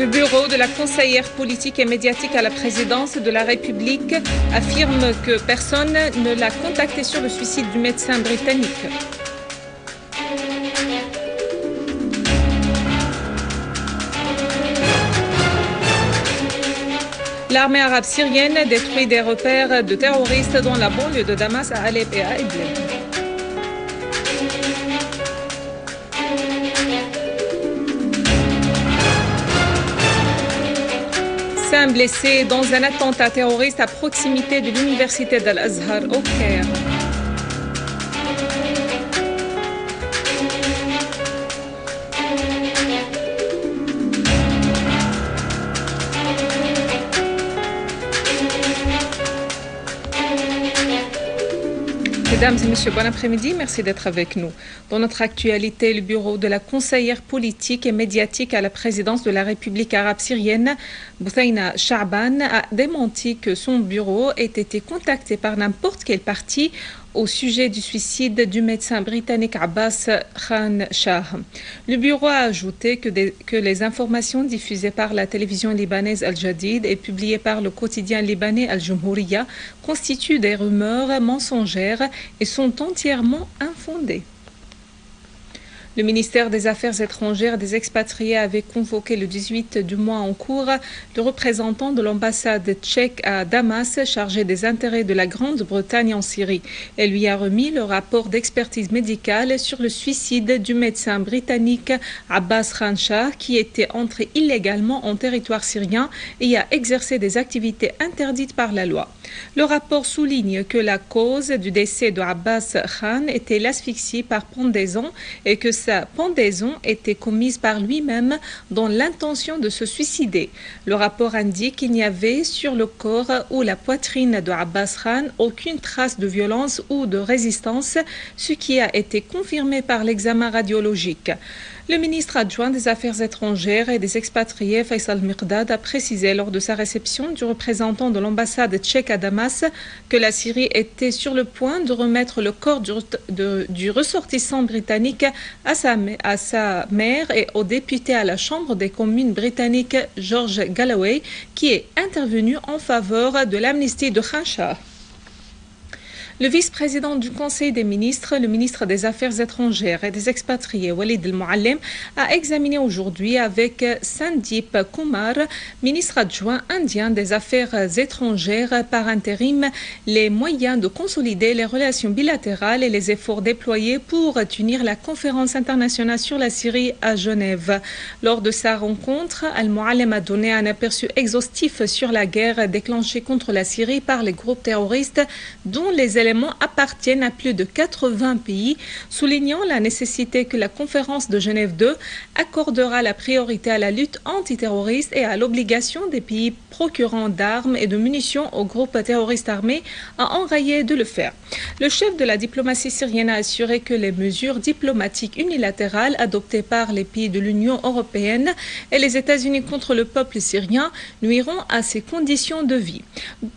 Le bureau de la conseillère politique et médiatique à la présidence de la République affirme que personne ne l'a contacté sur le suicide du médecin britannique. L'armée arabe syrienne détruit des repères de terroristes dans la banlieue de Damas, à Alep et à Idlib. Cinq blessés dans un attentat terroriste à proximité de l'université d'Al-Azhar au Caire. Mesdames et messieurs, bon après-midi, merci d'être avec nous. Dans notre actualité, le bureau de la conseillère politique et médiatique à la présidence de la République arabe syrienne, Bouthaina Sha'ban, a démenti que son bureau ait été contacté par n'importe quel parti au sujet du suicide du médecin britannique Abbas Khan Shah. Le bureau a ajouté que les informations diffusées par la télévision libanaise Al-Jadid et publiées par le quotidien libanais Al-Jumhuriya constituent des rumeurs mensongères et sont entièrement infondées. Le ministère des Affaires étrangères et des expatriés avait convoqué le 18 du mois en cours le représentant de l'ambassade tchèque à Damas chargé des intérêts de la Grande-Bretagne en Syrie et lui a remis le rapport d'expertise médicale sur le suicide du médecin britannique Abbas Khan Shah qui était entré illégalement en territoire syrien et y a exercé des activités interdites par la loi. Le rapport souligne que la cause du décès de Abbas Khan était l'asphyxie par pendaison et que sa pendaison était commise par lui-même dans l'intention de se suicider. Le rapport indique qu'il n'y avait sur le corps ou la poitrine de Abbas Khan aucune trace de violence ou de résistance, ce qui a été confirmé par l'examen radiologique. Le ministre adjoint des Affaires étrangères et des expatriés, Faisal Miqdad, a précisé lors de sa réception du représentant de l'ambassade tchèque à Damas que la Syrie était sur le point de remettre le corps du ressortissant britannique à sa mère et au député à la Chambre des communes britannique George Galloway, qui est intervenu en faveur de l'amnistie de Khan Shah. Le vice-président du Conseil des ministres, le ministre des Affaires étrangères et des expatriés, Walid Al-Muallim, a examiné aujourd'hui avec Sandeep Kumar, ministre adjoint indien des Affaires étrangères par intérim, les moyens de consolider les relations bilatérales et les efforts déployés pour tenir la conférence internationale sur la Syrie à Genève. Lors de sa rencontre, Al-Muallim a donné un aperçu exhaustif sur la guerre déclenchée contre la Syrie par les groupes terroristes dont les éléments appartiennent à plus de 80 pays, soulignant la nécessité que la conférence de Genève 2 accordera la priorité à la lutte antiterroriste et à l'obligation des pays procurant d'armes et de munitions aux groupes terroristes armés à enrayer de le faire. Le chef de la diplomatie syrienne a assuré que les mesures diplomatiques unilatérales adoptées par les pays de l'Union européenne et les États-Unis contre le peuple syrien nuiront à ses conditions de vie.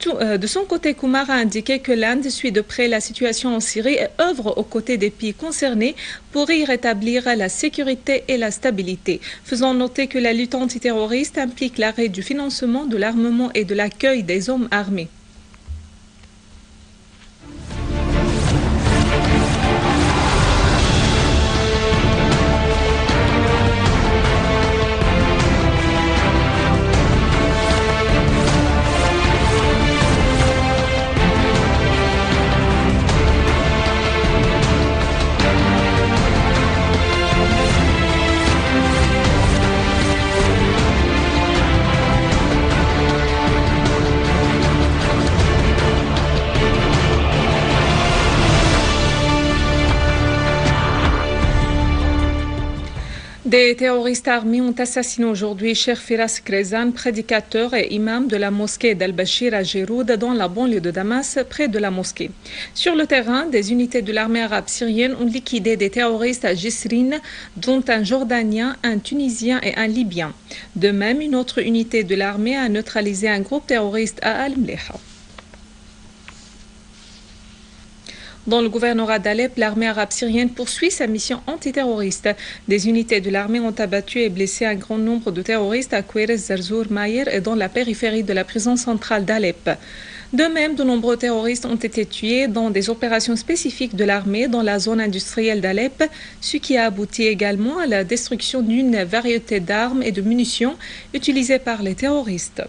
De son côté, Kumar a indiqué que l'Inde suit de près la situation en Syrie et œuvre aux côtés des pays concernés pour y rétablir la sécurité et la stabilité, faisant noter que la lutte antiterroriste implique l'arrêt du financement de l'armement et de l'accueil des hommes armés. Des terroristes armés ont assassiné aujourd'hui Cheikh Firas Krezan, prédicateur et imam de la mosquée d'Al-Bashir à Géroud, dans la banlieue de Damas, près de la mosquée. Sur le terrain, des unités de l'armée arabe syrienne ont liquidé des terroristes à Jisrine, dont un Jordanien, un Tunisien et un Libyen. De même, une autre unité de l'armée a neutralisé un groupe terroriste à Al-Mleha. Dans le gouvernorat d'Alep, l'armée arabe syrienne poursuit sa mission antiterroriste. Des unités de l'armée ont abattu et blessé un grand nombre de terroristes à Kouires, Zarzour, Maïr et dans la périphérie de la prison centrale d'Alep. De même, de nombreux terroristes ont été tués dans des opérations spécifiques de l'armée dans la zone industrielle d'Alep, ce qui a abouti également à la destruction d'une variété d'armes et de munitions utilisées par les terroristes.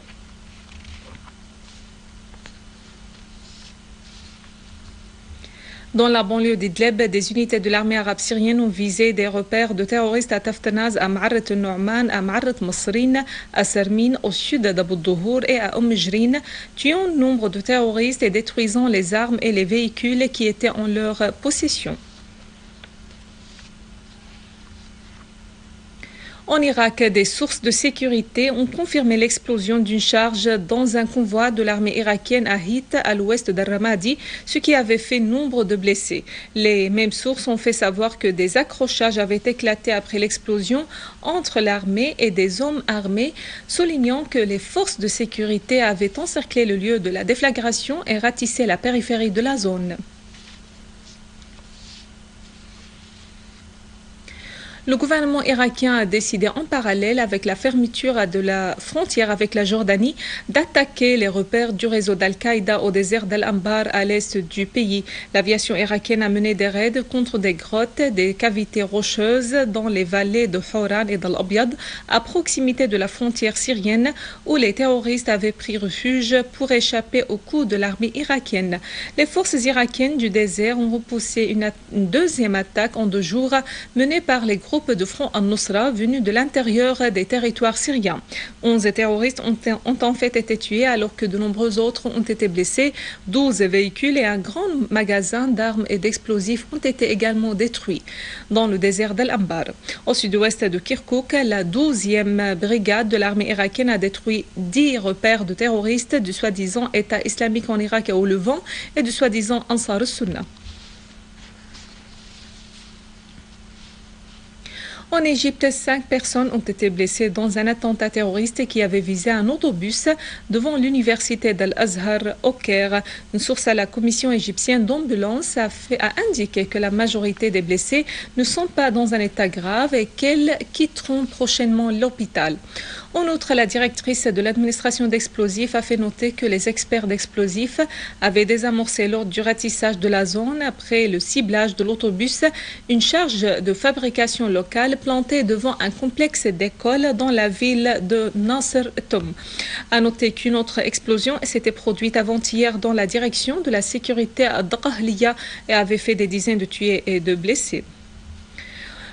Dans la banlieue d'Idlib, des unités de l'armée arabe syrienne ont visé des repères de terroristes à Taftanaz, à Ma'arat al-Nu'man, à Ma'arat Masrin, à Sarmin, au sud d'Abu Douhour et à Jrin, tuant nombre de terroristes et détruisant les armes et les véhicules qui étaient en leur possession. En Irak, des sources de sécurité ont confirmé l'explosion d'une charge dans un convoi de l'armée irakienne à Hit, à l'ouest d'Al-Ramadi, ce qui avait fait nombre de blessés. Les mêmes sources ont fait savoir que des accrochages avaient éclaté après l'explosion entre l'armée et des hommes armés, soulignant que les forces de sécurité avaient encerclé le lieu de la déflagration et ratissé la périphérie de la zone. Le gouvernement irakien a décidé en parallèle avec la fermeture de la frontière avec la Jordanie d'attaquer les repères du réseau d'Al-Qaïda au désert d'Al-Anbar à l'est du pays. L'aviation irakienne a mené des raids contre des grottes, des cavités rocheuses dans les vallées de Houran et d'Al-Abyad à proximité de la frontière syrienne où les terroristes avaient pris refuge pour échapper aux coups de l'armée irakienne. Les forces irakiennes du désert ont repoussé une deuxième attaque en 2 jours menée par les groupes de Front al-Nusra venus de l'intérieur des territoires syriens. 11 terroristes ont en fait été tués alors que de nombreux autres ont été blessés. 12 véhicules et un grand magasin d'armes et d'explosifs ont été également détruits dans le désert d'Al-Anbar. Au sud-ouest de Kirkouk, la 12e brigade de l'armée irakienne a détruit 10 repères de terroristes du soi-disant État islamique en Irak et au Levant et du soi-disant Ansar al-Sunnah. En Égypte, 5 personnes ont été blessées dans un attentat terroriste qui avait visé un autobus devant l'université d'Al-Azhar au Caire. Une source à la commission égyptienne d'ambulance a indiqué que la majorité des blessés ne sont pas dans un état grave et qu'elles quitteront prochainement l'hôpital. En outre, la directrice de l'administration d'explosifs a fait noter que les experts d'explosifs avaient désamorcé lors du ratissage de la zone après le ciblage de l'autobus une charge de fabrication locale plantée devant un complexe d'écoles dans la ville de Nasr Tom. À noter qu'une autre explosion s'était produite avant-hier dans la direction de la sécurité à Daqahliya et avait fait des dizaines de tués et de blessés.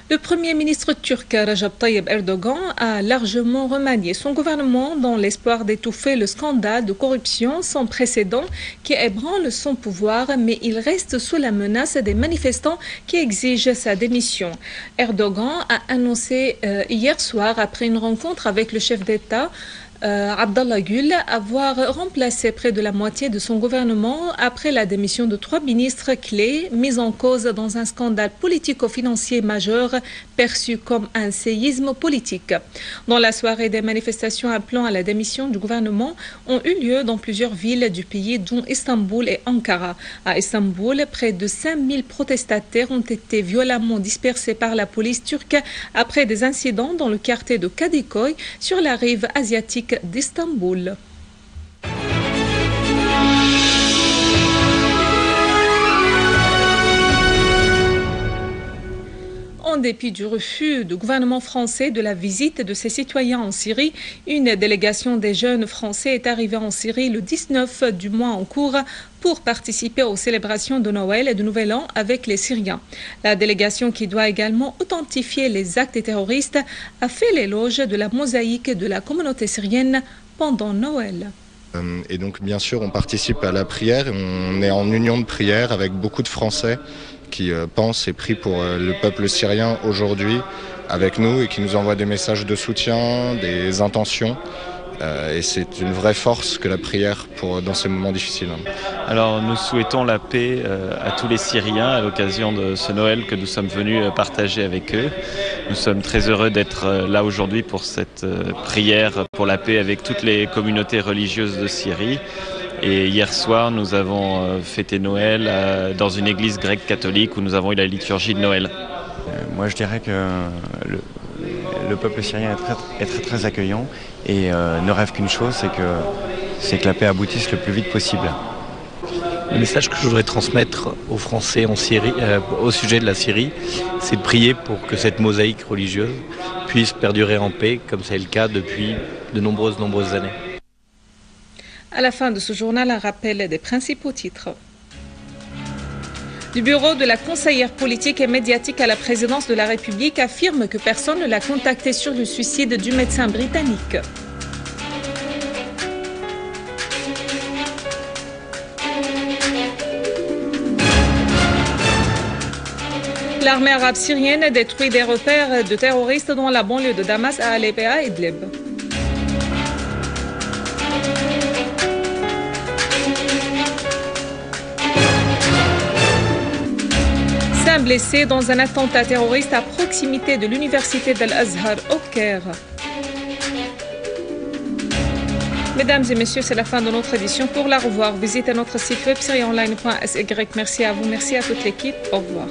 Le Premier ministre turc Recep Tayyip Erdogan a largement remanié son gouvernement dans l'espoir d'étouffer le scandale de corruption sans précédent qui ébranle son pouvoir, mais il reste sous la menace des manifestants qui exigent sa démission. Erdogan a annoncé hier soir, après une rencontre avec le chef d'État, Abdallah Gül, avoir remplacé près de la moitié de son gouvernement après la démission de 3 ministres clés mis en cause dans un scandale politico-financier majeur perçu comme un séisme politique. Dans la soirée, des manifestations appelant à la démission du gouvernement ont eu lieu dans plusieurs villes du pays, dont Istanbul et Ankara. À Istanbul, près de 5000 protestataires ont été violemment dispersés par la police turque après des incidents dans le quartier de Kadikoy sur la rive asiatique d'Istanbul. En dépit du refus du gouvernement français de la visite de ses citoyens en Syrie, une délégation des jeunes Français est arrivée en Syrie le 19 du mois en cours pour participer aux célébrations de Noël et de Nouvel An avec les Syriens. La délégation, qui doit également authentifier les actes terroristes, a fait l'éloge de la mosaïque de la communauté syrienne pendant Noël. Et donc bien sûr on participe à la prière, on est en union de prière avec beaucoup de Français qui pensent et prient pour le peuple syrien aujourd'hui avec nous et qui nous envoient des messages de soutien, des intentions. Et c'est une vraie force que la prière dans ces moments difficiles. Alors nous souhaitons la paix à tous les Syriens à l'occasion de ce Noël que nous sommes venus partager avec eux. Nous sommes très heureux d'être là aujourd'hui pour cette prière pour la paix avec toutes les communautés religieuses de Syrie. Et hier soir, nous avons fêté Noël dans une église grecque catholique où nous avons eu la liturgie de Noël. Moi, je dirais que le peuple syrien est très accueillant et ne rêve qu'une chose, c'est que la paix aboutisse le plus vite possible. Le message que je voudrais transmettre aux Français en Syrie, au sujet de la Syrie, c'est de prier pour que cette mosaïque religieuse puisse perdurer en paix, comme c'est le cas depuis de nombreuses années. À la fin de ce journal, un rappel des principaux titres. Le bureau de la conseillère politique et médiatique à la présidence de la République affirme que personne ne l'a contacté sur le suicide du médecin britannique. L'armée arabe syrienne détruit des repères de terroristes dans la banlieue de Damas à Alep et à Idlib. Cinq blessés dans un attentat terroriste à proximité de l'université d'Al-Azhar au Caire. Mesdames et messieurs, c'est la fin de notre édition. Pour la revoir, visitez notre site web syriaonline.sy. Merci à vous, merci à toute l'équipe. Au revoir.